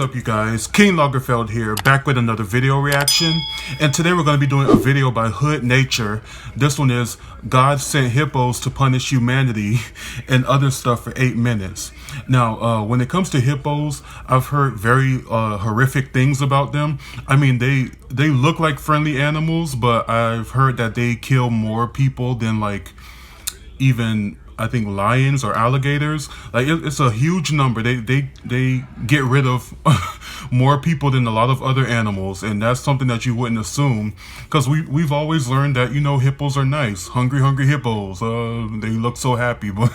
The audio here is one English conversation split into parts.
up, you guys? King Lagerfeld here, back with another video reaction. And today we're going to be doing a video by Hood Nature. This one is God Sent Hippos to Punish Humanity and other stuff for 8 minutes. Now, when it comes to hippos, I've heard very horrific things about them. I mean, they look like friendly animals, but I've heard that they kill more people than like even I think lions or alligators. Like it's a huge number. They get rid of more people than a lot of other animals, and that's something that you wouldn't assume, because we've always learned that, you know, hippos are nice, hungry hippos. They look so happy, but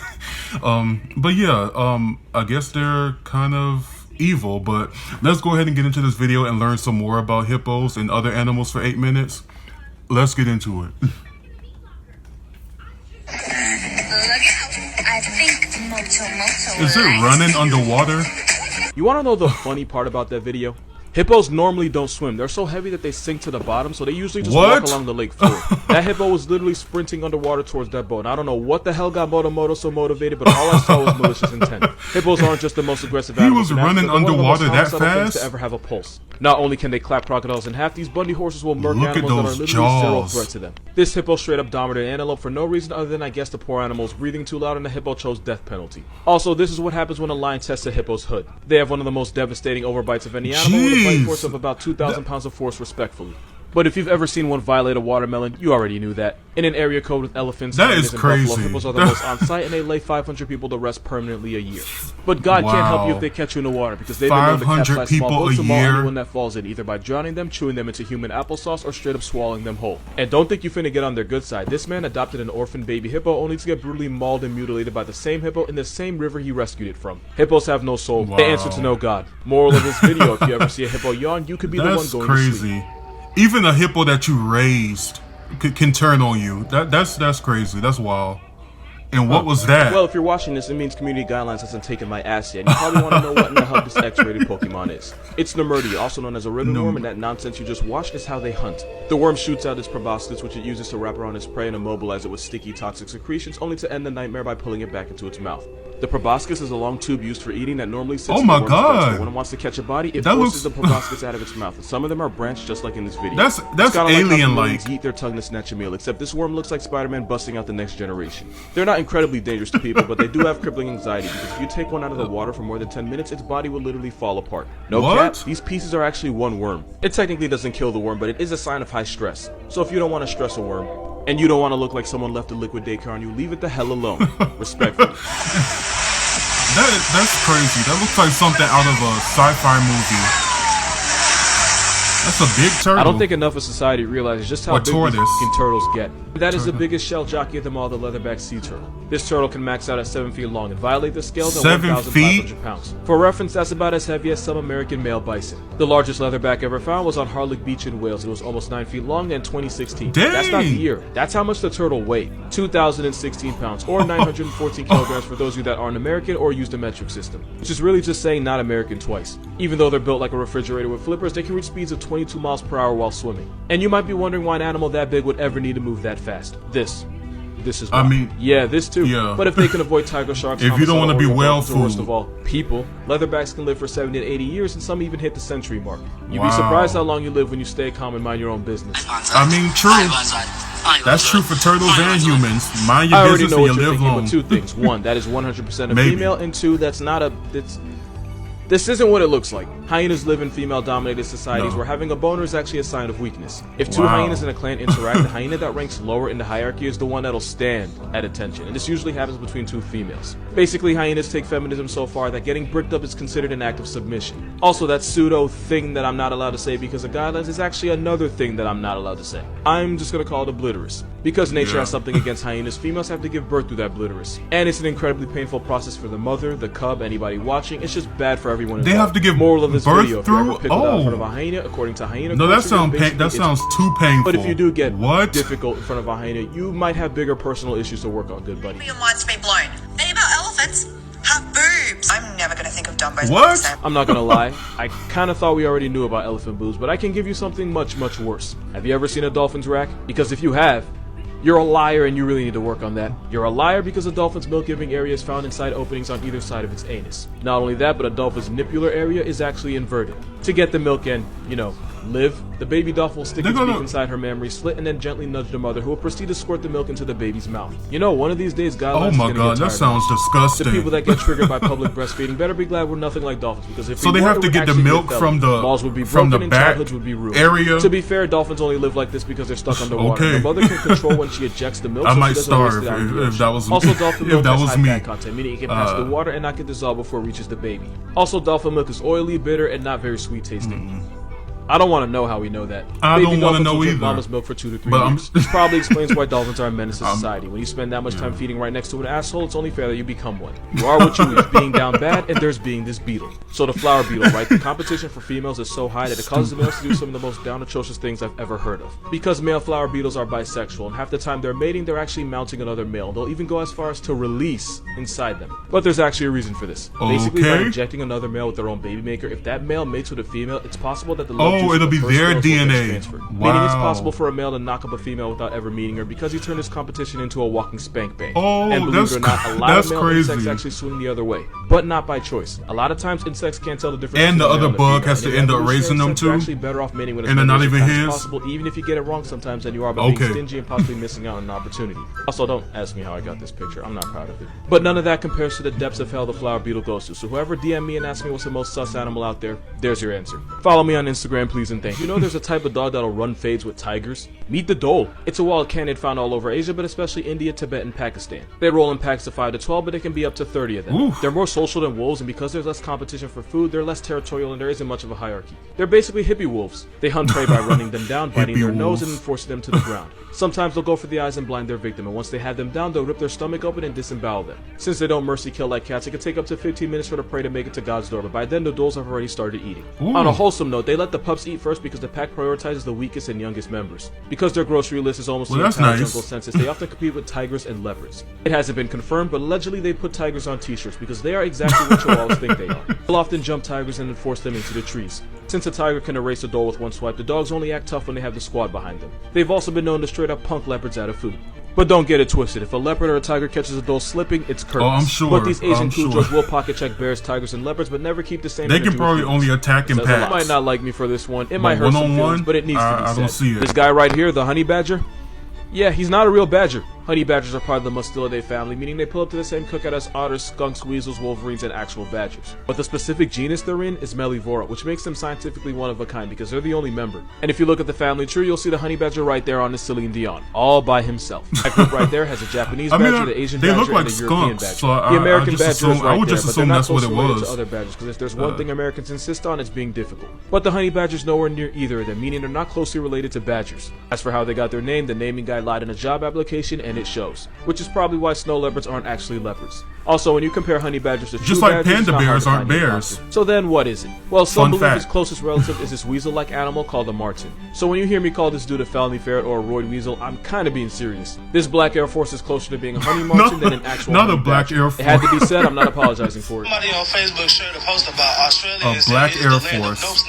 yeah, I guess they're kind of evil. But let's go ahead and get into this video and learn some more about hippos and other animals for 8 minutes. Let's get into it. I think Moto Is it running underwater? You want to know the funny part about that video? Hippos normally don't swim. They're so heavy that they sink to the bottom, so they usually just walk along the lake floor. That hippo was literally sprinting underwater towards that boat. And I don't know what the hell got Moto so motivated, but all I saw was malicious intent. Hippos aren't just the most aggressive animals. He was running underwater that fast? To ever have a pulse. Not only can they clap crocodiles in half, these Bundy horses will murk animals that are literally zero threat to them. This hippo straight up dominated an antelope for no reason other than, I guess, the poor animal was breathing too loud and the hippo chose death penalty. Also, this is what happens when a lion tests a hippo's hood. They have one of the most devastating overbites of any animal, with a bite force of about 2,000 pounds of force respectfully. But if you've ever seen one violate a watermelon, you already knew that. In an area code with elephants, that is crazy. Buffalo, hippos are the most on site, and they lay 500 people to rest permanently a year. But God can't help you if they catch you in the water, because they've been known to capsize small boats to maul anyone that falls in, either by drowning them, chewing them into human applesauce, or straight up swallowing them whole. And don't think you finna get on their good side. This man adopted an orphan baby hippo only to get brutally mauled and mutilated by the same hippo in the same river he rescued it from. Hippos have no soul. They answer to no God. Moral of this video: if you ever see a hippo yawn, you could be the one going to sleep. Even a hippo that you raised can turn on you. That's crazy. That's wild. And what was that? Well, if you're watching this, it means community guidelines hasn't taken my ass yet. You probably want to know what in the hell this X-rated Pokemon is. It's Nemurti, also known as a ribbon worm, and that nonsense you just watched is how they hunt. The worm shoots out its proboscis, which it uses to wrap around its prey and immobilize it with sticky, toxic secretions, only to end the nightmare by pulling it back into its mouth. The proboscis is a long tube used for eating that normally sits in the worm's gut. So when it wants to catch a body, it forces the proboscis out of its mouth. And some of them are branched, just like in this video. That's alien-like. Eat their tongue to snatch a meal, except this worm looks like Spider-Man busting out the next generation. They're not incredibly dangerous to people, but they do have crippling anxiety, because if you take one out of the water for more than 10 minutes, its body will literally fall apart. No cap, these pieces are actually one worm. It technically doesn't kill the worm, but it is a sign of high stress. So if you don't want to stress a worm, and you don't want to look like someone left a liquid daycare on you, leave it the hell alone. Respectfully. That's crazy. That looks like something out of a sci-fi movie. That's a big turtle. I don't think enough of society realizes just how big these fucking turtles get. That is the biggest shell jockey of them all, the leatherback sea turtle. This turtle can max out at 7 feet long and violate the scales at 1,500 pounds. For reference, that's about as heavy as some American male bison. The largest leatherback ever found was on Harlech Beach in Wales. It was almost 9 feet long in 2016. Dang. That's not the year. That's how much the turtle weighed. 2,016 pounds, or 914 kilograms for those of you that aren't American or use the metric system. Which is really just saying not American twice. Even though they're built like a refrigerator with flippers, they can reach speeds of 22 miles per hour while swimming. And you might be wondering why an animal that big would ever need to move that fast. This is why. I mean, yeah, this too. Yeah. But if they can avoid tiger sharks, if you don't want to be well food, worst of all, people, leatherbacks can live for 70 to 80 years, and some even hit the century mark. You'd be surprised how long you live when you stay calm and mind your own business. I mean, true. That's true for turtles and humans. Mind your business and you live long. But two things: one, that is 100% a female, and two, that's not a. This isn't what it looks like. Hyenas live in female-dominated societies where having a boner is actually a sign of weakness. If two hyenas in a clan interact, the hyena that ranks lower in the hierarchy is the one that'll stand at attention, and this usually happens between two females. Basically, hyenas take feminism so far that getting bricked up is considered an act of submission. Also, that pseudo thing that I'm not allowed to say because of guidelines is actually another thing that I'm not allowed to say. I'm just gonna call it obliterous. Because nature has something against hyenas, females have to give birth through that obliterous. And it's an incredibly painful process for the mother, the cub, anybody watching. It's just bad for everyone involved. They have to give moral of this birth video, through? If you ever pickled out in front of a hyena, according to hyena no, culture, that sounds too painful. But if you do get difficult in front of a hyena, you might have bigger personal issues to work on, good buddy. Your mind's been blown. Think about elephants. Have boobs. I'm never gonna think of Dumbo's. What? I'm not gonna lie, I kinda thought we already knew about elephant boobs, but I can give you something much, much worse. Have you ever seen a dolphin's rack? Because if you have, You're a liar and you really need to work on that. You're a liar because a dolphin's milk-giving area is found inside openings on either side of its anus. Not only that, but a dolphin's nippular area is actually inverted. To get the milk and, live, the baby dolphin will stick its beak inside her mammary slit and then gently nudge the mother, who will proceed to squirt the milk into the baby's mouth. One of these days, God oh my God, that sounds disgusting. The people that get triggered by public breastfeeding better be glad we're nothing like dolphins, because if so they have to get the milk from the back area. To be fair, dolphins only live like this because they're stuck underwater. Okay. The mother can control when she ejects the milk. I so might starve if that was also, dolphin milk has high me. fat content, meaning it can pass the water and not get dissolved before it reaches the baby. Also, dolphin milk is oily, bitter, and not very sweet tasting. I don't want to know how we know that. I don't want to know either. Mama's milk for 2 to 3 years. This probably explains why dolphins are a menace to society. When you spend that much time feeding right next to an asshole, it's only fair that you become one. You are what you eat, being down bad, and there's being this beetle. So the flower beetle, right? The competition for females is so high that it causes the males to do some of the most down atrocious things I've ever heard of. Because male flower beetles are bisexual, and half the time they're mating, they're actually mounting another male. They'll even go as far as to release inside them. But there's actually a reason for this. Basically, by injecting another male with their own baby maker, if that male mates with a female, it's possible that the love juice it'll be their DNA. Wow. Meaning it's possible for a male to knock up a female without ever meeting her because he turned his competition into a walking spank bank. And believe it or not, a lot of male insects actually swing the other way, but not by choice. A lot of times insects can't tell the difference. And the other bug has to end up raising them too. Actually better off mating with a and they're not even his. Possible, even if you get it wrong sometimes, then you are by being stingy and possibly missing out on an opportunity. Also, don't ask me how I got this picture. I'm not proud of it. But none of that compares to the depths of hell the flower beetle goes to. So whoever DM me and ask me what's the most sus animal out there, there's your answer. Follow me on Instagram, please and thank you. There's a type of dog that'll run fades with tigers? Meet the dhole. It's a wild canid found all over Asia, but especially India, Tibet, and Pakistan. They roll in packs of 5 to 12, but it can be up to 30 of them. Oof. They're more social than wolves, and because there's less competition for food, they're less territorial and there isn't much of a hierarchy. They're basically hippie wolves. They hunt prey by running them down, biting their nose, and then forcing them to the ground. Sometimes they'll go for the eyes and blind their victim, and once they have them down, they'll rip their stomach open and disembowel them. Since they don't mercy kill like cats, it can take up to 15 minutes for the prey to make it to God's door, but by then the dholes have already started eating. Ooh. On a wholesome note, they let the pups eat first because the pack prioritizes the weakest and youngest members. Because their grocery list is almost the entire jungle census, they often compete with tigers and leopards. It hasn't been confirmed, but allegedly they put tigers on t-shirts because they are exactly what chihuahuas think they are. They'll often jump tigers and then force them into the trees. Since a tiger can erase a dhole with one swipe, the dogs only act tough when they have the squad behind them. They've also been known to straight up punk leopards out of food. But don't get it twisted. If a leopard or a tiger catches a dhole slipping, it's curtains. I'm sure. But these Asian Kujos will pocket check bears, tigers, and leopards, but never keep the same. They can probably only attack in packs. You might not like me for this one. It might hurt some feelings, but it needs to be said. I don't see it. This guy right here, the honey badger. Yeah, he's not a real badger. Honey badgers are part of the Mustelidae family, meaning they pull up to the same cookout as otters, skunks, weasels, wolverines, and actual badgers. But the specific genus they're in is Mellivora, which makes them scientifically one of a kind because they're the only member. And if you look at the family tree, you'll see the honey badger right there on the Celine Dion, all by himself. That group right there has a Japanese badger, the Asian badger, and the European badger. So the American badger is right there, I would just assume that's what it was. To other badgers, because if there's one thing Americans insist on, it's being difficult. But the honey badger's nowhere near either of them, meaning they're not closely related to badgers. As for how they got their name, the naming guy lied in a job application, and it shows. Which is probably why snow leopards aren't actually leopards. Also, when you compare honey badgers to just true like badgers, panda bears aren't bears. So then what is it? Well, some believe his closest relative is this weasel-like animal called a marten. So when you hear me call this dude a felony ferret or a roid weasel, I'm kind of being serious. This black Air Force is closer to being a honey marten than an actual not a black badger. Air Force. It had to be said, I'm not apologizing for it. Somebody on Facebook shared a post about Australia a black Air Force.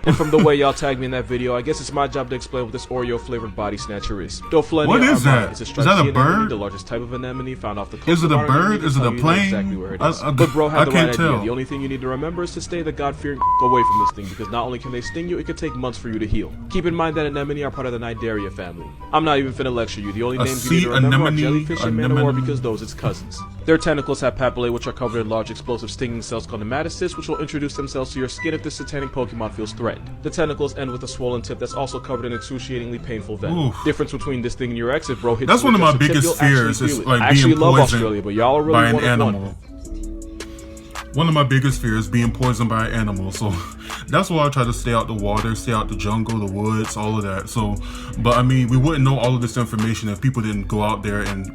And from the way y'all tagged me in that video, I guess it's my job to explain what this Oreo-flavored body snatcher is. What is that? Is that a bird? The largest type of anemone found off the coast. Is it a bird? Is it a plane? Exactly where it is. But bro had the right idea. Tell. The only thing you need to remember is to stay the God-fearing away from this thing, because not only can they sting you, it could take months for you to heal. Keep in mind that anemone are part of the Cnidaria family. I'm not even finna lecture you. The only names you need to remember are jellyfish and man-o-war, because those it's cousins. Their tentacles have papillae, which are covered in large explosive stinging cells called nematocysts, which will introduce themselves to your skin if this satanic Pokemon feels threatened. The tentacles end with a swollen tip that's also covered in excruciating painful venom. Difference between this thing and your ex, if bro hits that's one of my biggest fears is like being poisoned but y'all are really by an animal. One of my biggest fears is being poisoned by an animal, so that's why I try to stay out the water, stay out the jungle, the woods, all of that. So, but I mean, we wouldn't know all of this information if people didn't go out there and,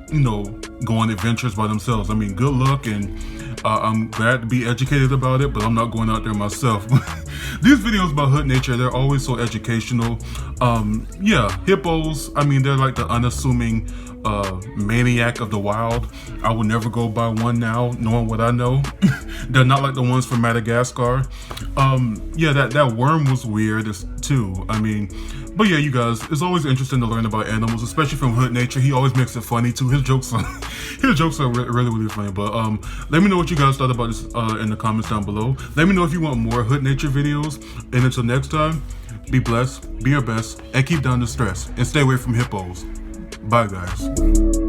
go on adventures by themselves. I mean, good luck, and I'm glad to be educated about it, but I'm not going out there myself. These videos about hood nature, they're always so educational. Yeah, hippos, I mean, they're like the unassuming maniac of the wild. I would never go by one now, knowing what I know. They're not like the ones from Madagascar. Yeah, that worm was weird too. I mean, But yeah, you guys, it's always interesting to learn about animals, especially from Hood Nature. He always makes it funny too. His jokes are really funny. But let me know what you guys thought about this in the comments down below. Let me know if you want more Hood Nature videos. And until next time, be blessed, be your best, and keep down the stress, and stay away from hippos. Bye, guys.